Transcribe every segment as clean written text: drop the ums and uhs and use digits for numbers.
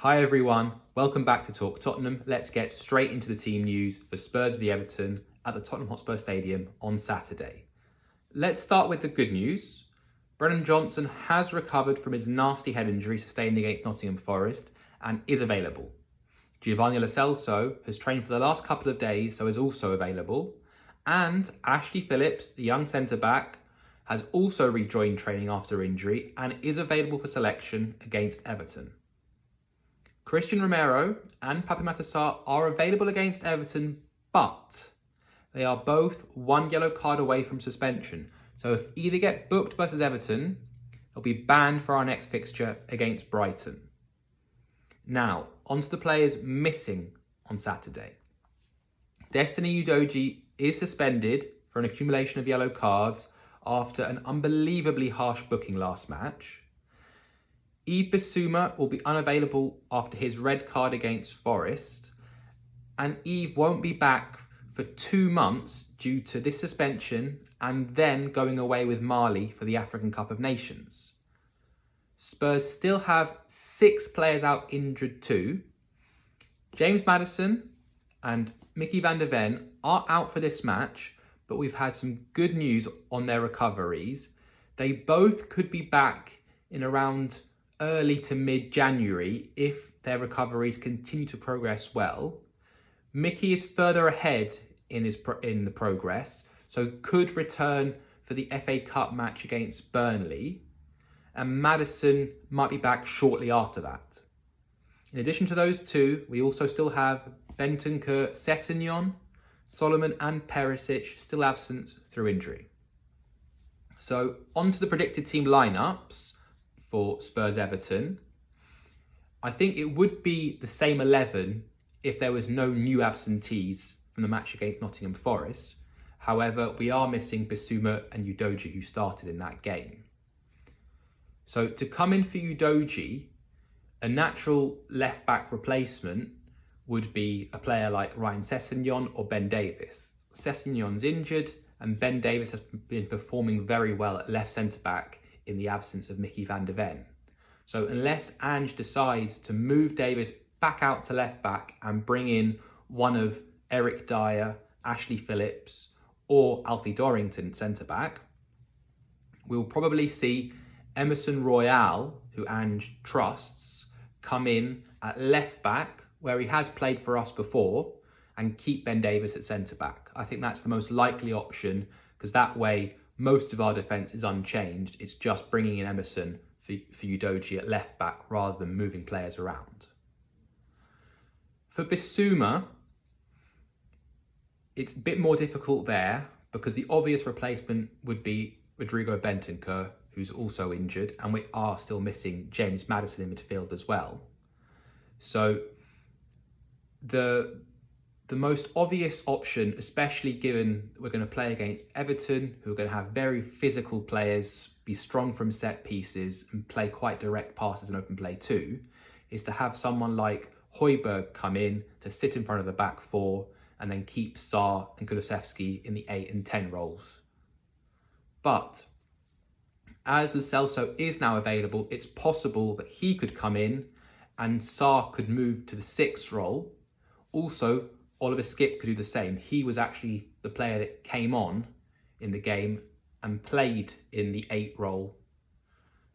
Hi everyone, welcome back to Talk Tottenham. Let's get straight into the team news for Spurs v Everton at the Tottenham Hotspur Stadium on Saturday. Let's start with the good news. Brennan has recovered from his nasty head injury sustained against Nottingham Forest and is available. Giovanni Lo Celso has trained for the last couple of days, so is also available. And Ashley Phillips, the young centre-back, has also rejoined training after injury and is available for selection against Everton. Christian Romero and Pape Matar are available against Everton, but they are both one yellow card away from suspension. So if either get booked versus Everton, they'll be banned for our next fixture against Brighton. Now, onto the players missing on Saturday. Destiny Udogie is suspended for an accumulation of yellow cards after an unbelievably harsh booking last match. Yves Bissouma will be unavailable after his red card against Forest, and Yves won't be back for 2 months due to this suspension and then going away with Mali for the African Cup of Nations. Spurs still have 6 players out injured too. James Maddison and Mickey van der Ven are out for this match, but we've had some good news on their recoveries. They both could be back in around early to mid-January if their recoveries continue to progress well. Mickey is further ahead in the progress, so could return for the FA Cup match against Burnley, and Maddison might be back shortly after that. In addition to those two, we also still have Bentancur, Sessegnon, Solomon and Perisic still absent through injury. So on to the predicted team lineups for Spurs Everton. I think it would be the same 11 if there was no new absentees from the match against Nottingham Forest. However, we are missing Bissouma and Udogie, who started in that game. So to come in for Udogie, a natural left-back replacement would be a player like Ryan Sessegnon or Ben Davies. Sessegnon's injured and Ben Davies has been performing very well at left centre-back in the absence of Mickey van der Ven. So unless Ange decides to move Davies back out to left-back and bring in one of Eric Dyer, Ashley Phillips or Alfie Dorrington centre-back, we'll probably see Emerson Royal, who Ange trusts, come in at left-back where he has played for us before and keep Ben Davies at centre-back. I think that's the most likely option because that way most of our defence is unchanged. It's just bringing in Emerson for Udogie at left-back rather than moving players around. For Bissouma, it's a bit more difficult there because the obvious replacement would be Rodrigo Bentancur, who's also injured, and we are still missing James Maddison in midfield as well. So the most obvious option, especially given we're going to play against Everton, who are going to have very physical players, be strong from set pieces and play quite direct passes and open play too, is to have someone like Hojbjerg come in to sit in front of the back four and then keep Sarr and Kulusevski in the 8 and 10 roles. But as Lo Celso is now available, it's possible that he could come in and Sarr could move to the 6 role. Also, Oliver Skipp could do the same. He was actually the player that came on in the game and played in the 8 role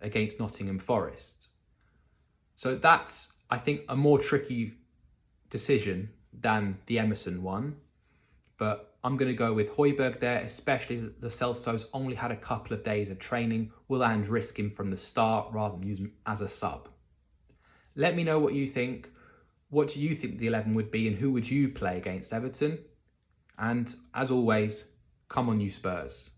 against Nottingham Forest. So that's, I think, a more tricky decision than the Emerson one. But I'm going to go with Hojbjerg there, especially as Lo Celso's only had a couple of days of training. Will Ange risk him from the start rather than use him as a sub? Let me know what you think. What do you think the 11 would be and who would you play against Everton? And as always, come on you Spurs.